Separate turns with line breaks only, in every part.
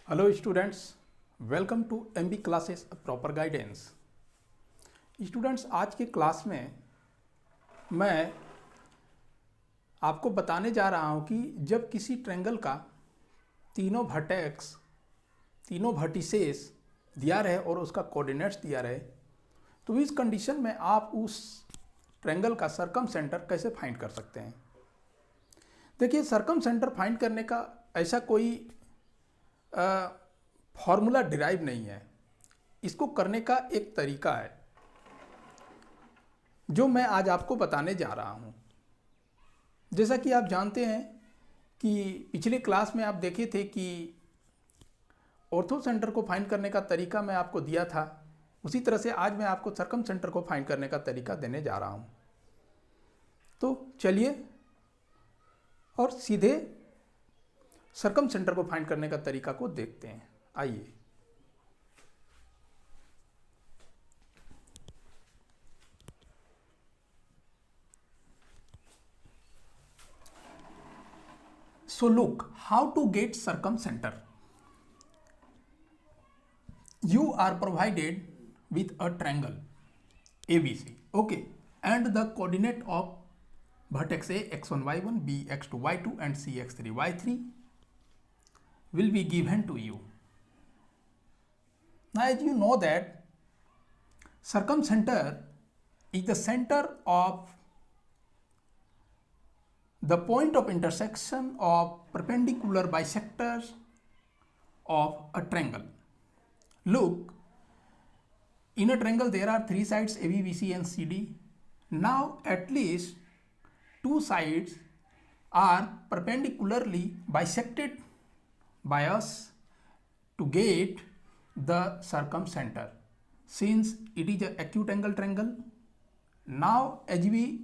Hello students, welcome to MB classes proper guidance. Students, आज के class में मैं आपको बताने जा रहा हूं कि जब किसी ट्रायंगल का तीनों वर्टेक्स, तीनों वर्टिसेस दिया रहे और उसका कोऑर्डिनेट्स दिया रहे, तो इस कंडीशन में आप उस ट्रायंगल का सर्कम सेंटर कैसे फाइंड कर सकते हैं। देखिए, सर्कम सेंटर फाइंड करने का ऐसा कोई फॉर्मूला डिराइव नहीं है। इसको करने का एक तरीका है जो मैं आज आपको बताने जा रहा हूं। जैसा कि आप जानते हैं कि पिछले क्लास में आप देखे थे कि ऑर्थो सेंटर को फाइंड करने का तरीका मैं आपको दिया था, उसी तरह से आज मैं आपको सर्कम सेंटर को फाइंड करने का तरीका देने जा रहा हूं। तो चलिए और सीधे सर्कम सेंटर को फाइंड करने का तरीका को देखते हैं। आइए, so look how to get circumcenter. You are provided with a triangle ABC, okay, and the coordinate of vertex A x1 y1, B x2 y2 and C x3 y3 will be given to you. Now as you know that circumcenter is the center of the point of intersection of perpendicular bisectors of a triangle. Look, in a triangle there are three sides AB, BC and CD. Now at least two sides are perpendicularly bisected by us to get the circumcenter. Since it is an acute angle triangle, now as we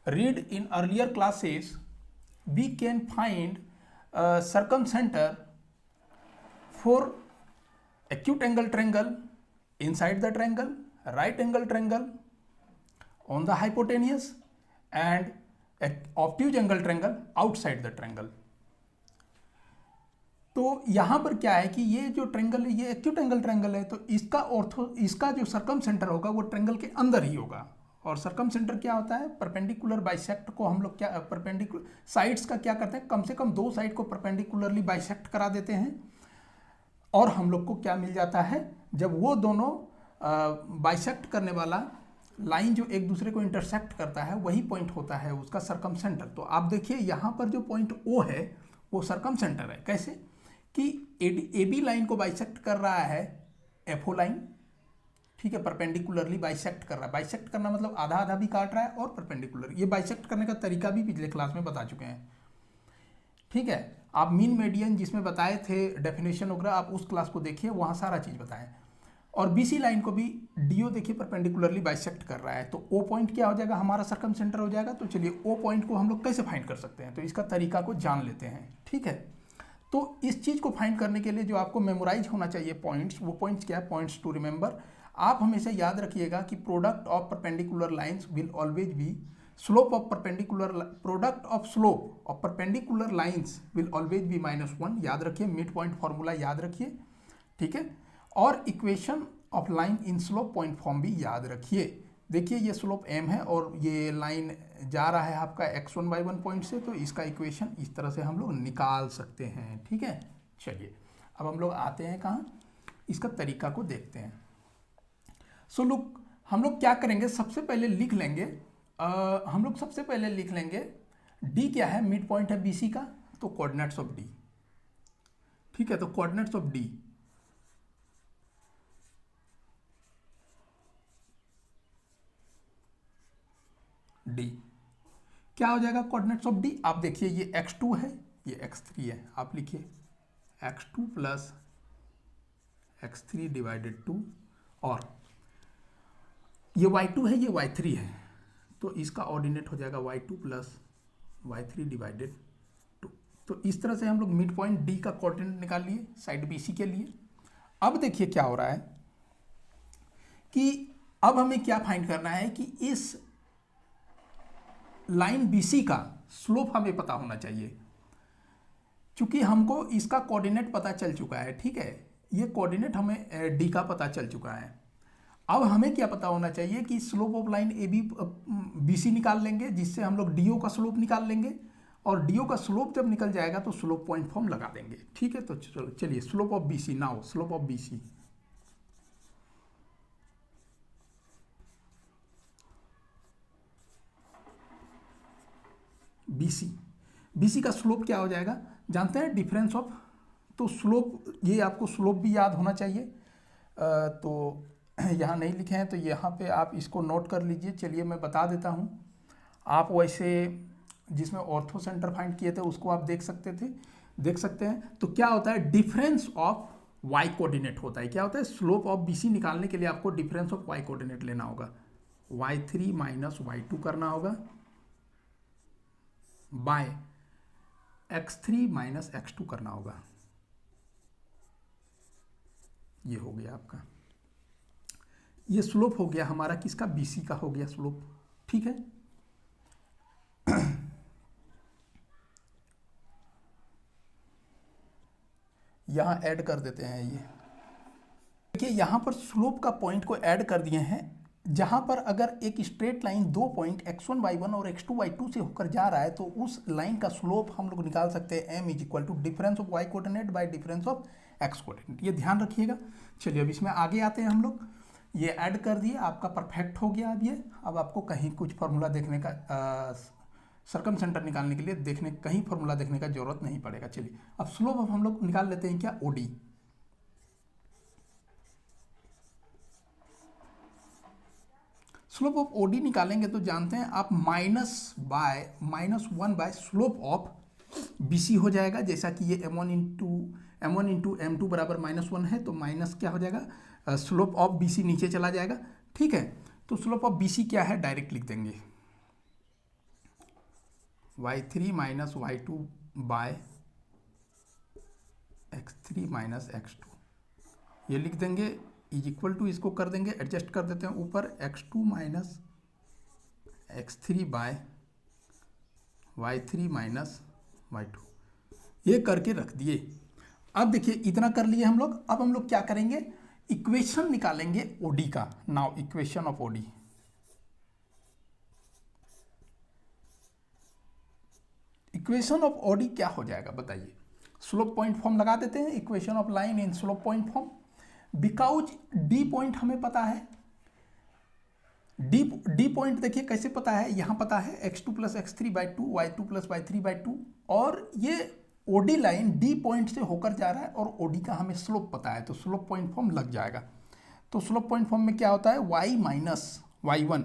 read in earlier classes, we can find a circumcenter for acute angle triangle inside the triangle, right angle triangle on the hypotenuse and obtuse angle triangle outside the triangle. तो यहाँ पर क्या है कि ये जो triangle है ये एक्यूट एंगल ट्रायंगल है, तो इसका जो सर्कम सेंटर होगा वो ट्रायंगल के अंदर ही होगा। और सर्कम सेंटर क्या होता है? परपेंडिकुलर बाइसेक्ट को हम लोग क्या परपेंडिकुलर साइड्स का क्या करते हैं, कम से कम दो साइड को परपेंडिकुलरली बाइसेक्ट करा देते हैं और हम लोग को क्या मिल जाता है, जब वो दोनों बाइसेक्ट करने वाला लाइन जो एक दूसरे को इंटरसेक्ट करता है वही पॉइंट होता है उसका सर्कम सेंटर। तो आप देखिए यहाँ पर जो पॉइंट O है वो सर्कम सेंटर है। कैसे कि AB लाइन को बाइसेक्ट कर रहा है FO लाइन, ठीक है, परपेंडिकुलरली बाइसेक्ट कर रहा है। बाइसेक्ट करना मतलब आधा आधा भी काट रहा है और परपेंडिकुलर। ये बाइसेक्ट करने का तरीका भी पिछले क्लास में बता चुके हैं, ठीक है। आप मीन मेडियन जिसमें बताए थे डेफिनेशन वगैरह, आप उस क्लास को देखिए, वहाँ सारा चीज़ बताएं। और BC लाइन को भी DO देखिए परपेंडिकुलरली बाइसेक्ट कर रहा है, तो O पॉइंट क्या हो जाएगा, हमारा सर्कम सेंटर हो जाएगा। तो चलिए O पॉइंट को हम लोग कैसे फाइंड कर सकते हैं, तो इसका तरीका को जान लेते हैं, ठीक है। तो इस चीज़ को फाइंड करने के लिए जो आपको मेमोराइज होना चाहिए पॉइंट्स, वो पॉइंट्स क्या है, पॉइंट्स टू रिमेंबर। आप हमेशा याद रखिएगा कि product of perpendicular lines will always be slope of perpendicular, product of slope of perpendicular lines will always be -1। याद रखिए, मिड पॉइंट फॉर्मूला याद रखिए, ठीक है। और equation of line in slope point form भी याद रखिए। देखिए ये स्लोप m है और ये लाइन जा रहा है आपका x1 y1 पॉइंट से, तो इसका इक्वेशन इस तरह से हम लोग निकाल सकते हैं, ठीक है। चलिए अब हम लोग आते हैं कहाँ, इसका तरीका को देखते हैं। सो लुक, हम लोग क्या करेंगे, सबसे पहले लिख लेंगे हम लोग सबसे पहले लिख लेंगे d क्या है, मिड पॉइंट है BC का, तो कोऑर्डिनेट्स ऑफ d, ठीक है। तो कोऑर्डिनेट्स ऑफ d क्या हो जाएगा, कोऑर्डिनेट्स ऑफ D। आप देखिए ये x2 है, ये x3 है, आप लिखिए x2 प्लस x3 डिवाइडेड 2, और ये y2 है, ये y3 है, तो इसका ऑर्डिनेट हो जाएगा y2 प्लस y3 डिवाइडेड 2। तो इस तरह से हम लोग मिड पॉइंट D का कोऑर्डिनेट निकाल लिए साइड BC के लिए। अब देखिए क्या हो रहा है कि अब हमें क्या फाइंड करना है कि इस लाइन BC का स्लोप हमें पता होना चाहिए। चूंकि हमको इसका कोऑर्डिनेट पता चल चुका है, ठीक है, ये कोऑर्डिनेट हमें डी का पता चल चुका है। अब हमें क्या पता होना चाहिए कि slope of line A B B C निकाल लेंगे, जिससे हम लोग डीओ का स्लोप निकाल लेंगे, और डीओ का स्लोप जब निकल जाएगा तो स्लोप पॉइंट फॉर्म लगा देंगे, ठीक है। तो चलिए slope of B C, now slope of B C, BC का स्लोप क्या हो जाएगा, जानते हैं, डिफरेंस ऑफ, तो स्लोप, ये आपको स्लोप भी याद होना चाहिए। तो यहाँ नहीं लिखे हैं तो यहाँ पे आप इसको नोट कर लीजिए। चलिए मैं बता देता हूँ, आप वैसे जिसमें ऑर्थो सेंटर फाइंड किए थे उसको आप देख सकते हैं। तो क्या होता है, डिफरेंस ऑफ वाई कोऑर्डिनेट होता है। क्या होता है, स्लोप ऑफ बीसी निकालने के लिए आपको डिफरेंस ऑफ वाई कोऑर्डिनेट लेना होगा, y3 माइनस y2 करना होगा बाय x3 माइनस x2 करना होगा। ये हो गया आपका, ये स्लोप हो गया हमारा किसका, बीसी का हो गया स्लोप, ठीक है। यहां ऐड कर देते हैं, ये देखिए यहां पर स्लोप का पॉइंट को ऐड कर दिए हैं, जहां पर अगर एक straight line 2 point x1 y1 और x2 y2 से होकर जा रहा है तो उस लाइन का स्लोप हम लोग निकाल सकते हैं, m is equal to difference of y coordinate by difference of x coordinate. ये ध्यान रखिएगा। चलिए अब इसमें आगे आते हैं हम लोग, ये ऐड कर दिए, आपका परफेक्ट हो गया। अब ये, अब आपको कहीं कुछ फॉर्मूला देखने का, सर्कम सेंटर निकालने के लिए कहीं फॉर्मूला देखने का जरूरत नहीं पड़ेगा। चलिए अब स्लोप ऑफ हम लोग निकाल लेते हैं, क्या, ओडी। स्लोप ऑफ ओडी निकालेंगे तो जानते हैं आप -1 बाय स्लोप ऑफ बीसी हो जाएगा, जैसा कि ये m1 इंटू m2 बराबर -1 है, तो माइनस क्या हो जाएगा, स्लोप ऑफ बीसी नीचे चला जाएगा, ठीक है। तो स्लोप ऑफ बीसी क्या है, डायरेक्ट लिख देंगे y3 minus y2 bye x3 minus x2, ये लिख देंगे, इज इक्वल टू, इसको कर देंगे, एडजस्ट कर देते हैं ऊपर, x2 minus x3 bye y3 minus y2, ये करके रख दिए। अब देखिए इतना कर लिए हम लोग। अब हम लोग क्या करेंगे, इक्वेशन निकालेंगे ओडी का। Now equation of OD, equation of OD क्या हो जाएगा बताइए। स्लोप पॉइंट फॉर्म लगा देते हैं, equation of line in slope point form. Because D point हमें पता है, डी पॉइंट देखिए कैसे पता है, यहां पता है x2 plus x3 by 2, y2 plus y3 by 2, और ये ओडी लाइन डी पॉइंट से होकर जा रहा है और ओडी का हमें स्लोप पता है, तो स्लोप पॉइंट फॉर्म लग जाएगा। तो स्लोप पॉइंट फॉर्म में क्या होता है, y माइनस y1,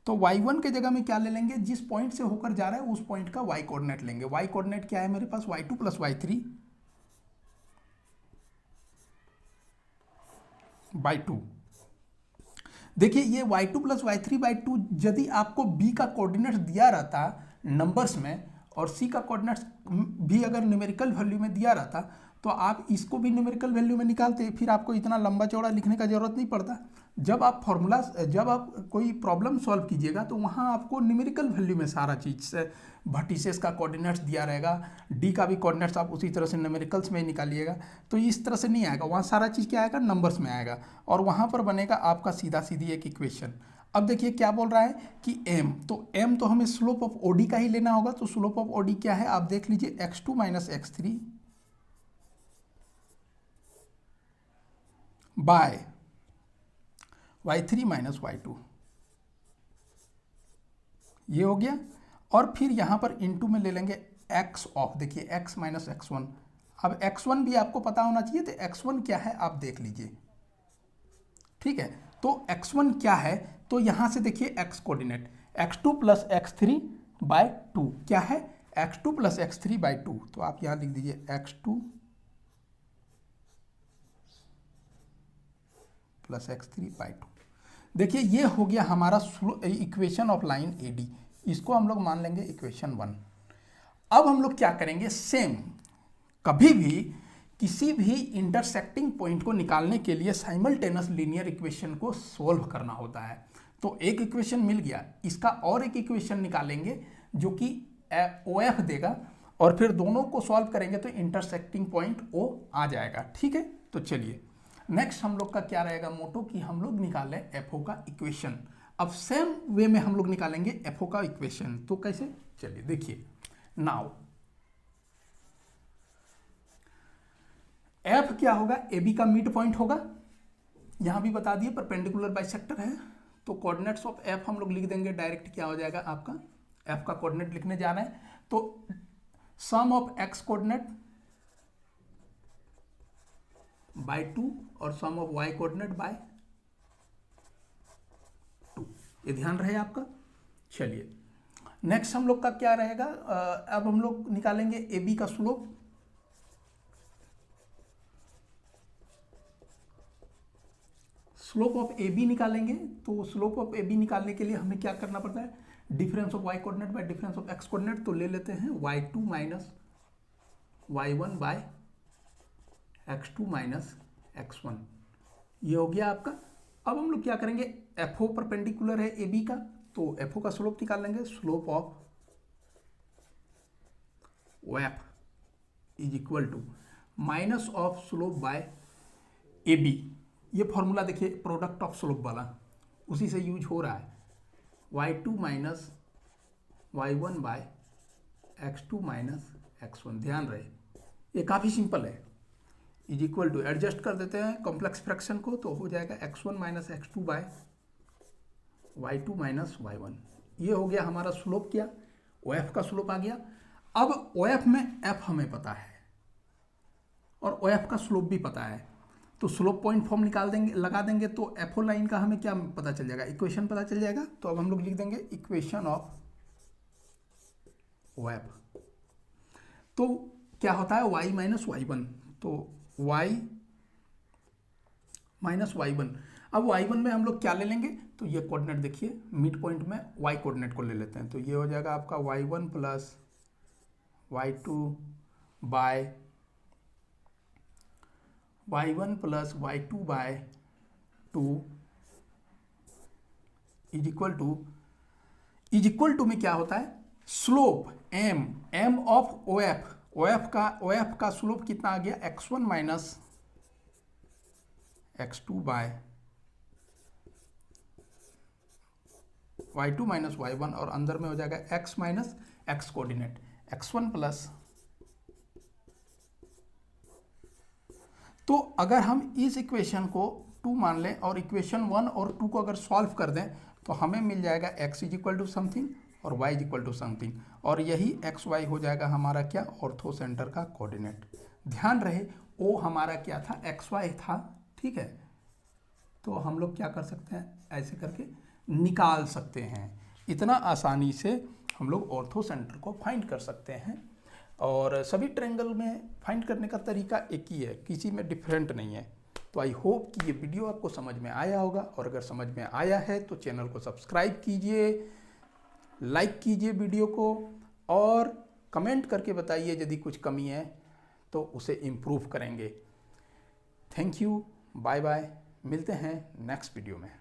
तो y1 के जगह में क्या ले लेंगे, जिस पॉइंट से होकर जा रहा है उस पॉइंट का y कोऑर्डिनेट लेंगे। y कोऑर्डिनेट क्या है मेरे पास, y2 प्लस y3 बाई 2। देखिए ये y2 प्लस y3 बाई 2 यदि आपको b का कोऑर्डिनेट दिया रहता नंबर्स में और c का कोऑर्डिनेट भी अगर न्यूमेरिकल वैल्यू में दिया रहता तो आप इसको भी न्यूमेरिकल वैल्यू में निकालते, फिर आपको इतना लंबा चौड़ा लिखने का जरूरत नहीं पड़ता। जब आप कोई प्रॉब्लम सॉल्व कीजिएगा तो वहाँ आपको न्यूमेरिकल वैल्यू में सारा चीज़ से, वर्टिसेस का कोऑर्डिनेट्स दिया रहेगा, डी का भी कोऑर्डिनेट्स आप उसी तरह से न्यूमेरिकल्स में ही निकालिएगा, तो इस तरह से नहीं आएगा, वहाँ सारा चीज़ क्या आएगा, नंबर्स में आएगा, और वहाँ पर बनेगा आपका सीधा सीधी एक इक्वेशन। अब देखिए क्या बोल रहा है कि m, तो m तो हमें स्लोप ऑफ ओडी का ही लेना होगा, तो स्लोप ऑफ ओडी क्या है आप देख लीजिए, x2 minus x3 bye y3 minus y2, ये हो गया। और फिर यहां पर इनटू में ले लेंगे x ऑफ, देखिए x माइनस x1, अब x1 भी आपको पता होना चाहिए, तो x1 क्या है आप देख लीजिए, ठीक है। तो x1 क्या है, तो यहां से देखिए x coordinate x2 plus x3 bye 2 क्या है, x2 प्लस x3 बाय 2, तो आप यहां लिख दीजिए x2 प्लस x3 बाई 2। देखिए ये हो गया हमारा इक्वेशन ऑफ लाइन AD, इसको हम लोग मान लेंगे इक्वेशन 1। अब हम लोग क्या करेंगे, सेम, कभी भी किसी भी इंटरसेक्टिंग पॉइंट को निकालने के लिए साइमल्टेनियस लीनियर इक्वेशन को सोल्व करना होता है। तो एक इक्वेशन मिल गया, इसका और एक इक्वेशन निकालेंगे जो कि OF देगा, और फिर दोनों को सॉल्व करेंगे तो इंटरसेक्टिंग पॉइंट ओ आ जाएगा। ठीक है, तो चलिए नेक्स्ट हम लोग का क्या रहेगा मोटो कि हम लोग निकालें एफओ का इक्वेशन। अब सेम वे में हम लोग निकालेंगे एफओ का इक्वेशन। तो कैसे, चलिए देखिए। नाउ एफ क्या होगा, ए बी का मिड पॉइंट होगा, यहां भी बता दिए परपेंडिकुलर बाइसेक्टर है। तो कोऑर्डिनेट्स ऑफ एफ हम लोग लिख देंगे डायरेक्ट, क्या हो जाएगा आपका, एफ का कोऑर्डिनेट लिखने जा रहे हैं तो सम ऑफ एक्स कोऑर्डिनेट बाय 2 और सम ऑफ वाई कोऑर्डिनेट बाय 2, ये ध्यान रहे आपका। चलिए नेक्स्ट हम लोग का क्या रहेगा, अब हम लोग निकालेंगे ए बी का slope. Slope of A B निकालेंगे, तो स्लोप ऑफ ए बी निकालने के लिए हमें क्या करना पड़ता है, difference of Y coordinate by difference of X coordinate. तो ले लेते हैं y2 minus y1 bye x2 minus x1, ये हो गया आपका। अब हम लोग क्या करेंगे, एफओ परपेंडिकुलर है ए बी का, तो एफओ का स्लोप निकाल लेंगे। Slope of OF is equal to minus of slope by A B. ये फॉर्मूला देखिए प्रोडक्ट ऑफ स्लोप वाला, उसी से यूज हो रहा है। y2 minus y1 bye x2 minus x1, ध्यान रहे ये काफ़ी सिंपल है। इज इक्वल टू एडजस्ट कर देते हैं कॉम्प्लेक्स फ्रैक्शन को, तो हो जाएगा x1 minus x2 bye y2 minus y1। ये हो गया हमारा स्लोप, क्या OF का स्लोप आ गया। अब OF में F हमें पता है और OF का स्लोप भी पता है, तो स्लोप पॉइंट फॉर्म निकाल देंगे, लगा देंगे, तो एफओ लाइन का हमें क्या पता चल जाएगा, इक्वेशन पता चल जाएगा। तो अब हम लोग लिख देंगे इक्वेशन ऑफ OF। तो क्या होता है y माइनस y1, तो y माइनस y1। अब y1 में हम लोग क्या ले लेंगे, तो ये कोऑर्डिनेट देखिए मिड पॉइंट में y कोऑर्डिनेट को ले लेते हैं, तो ये हो जाएगा आपका y1 plus y2 by y1 plus y2 by 2 is equal to में क्या होता है, स्लोप m ऑफ OF का स्लोप कितना आ गया, x1 minus x2 bye y2 minus y1, और अंदर में हो जाएगा x minus x coordinate, x1 plus. तो अगर हम इस इक्वेशन को 2 मान लें और इक्वेशन 1 और 2 को अगर सॉल्व कर दें तो हमें मिल जाएगा x is equal to something और y is equal to something, और यही एक्स वाई हो जाएगा हमारा क्या, ऑर्थो सेंटर का कोऑर्डिनेट। ध्यान रहे ओ हमारा क्या था, एक्स वाई था। ठीक है, तो हम लोग क्या कर सकते हैं, ऐसे करके निकाल सकते हैं। इतना आसानी से हम लोग ऑर्थो सेंटर को फाइंड कर सकते हैं, और सभी ट्रायंगल में फाइंड करने का तरीका एक ही है, किसी में डिफरेंट नहीं है। तो आई होप कि ये वीडियो आपको समझ में आया होगा, और अगर समझ में आया है तो चैनल को सब्सक्राइब कीजिए, लाइक कीजिए वीडियो को, और कमेंट करके बताइए यदि कुछ कमी है तो उसे इम्प्रूव करेंगे। थैंक यू, बाय बाय, मिलते हैं नेक्स्ट वीडियो में।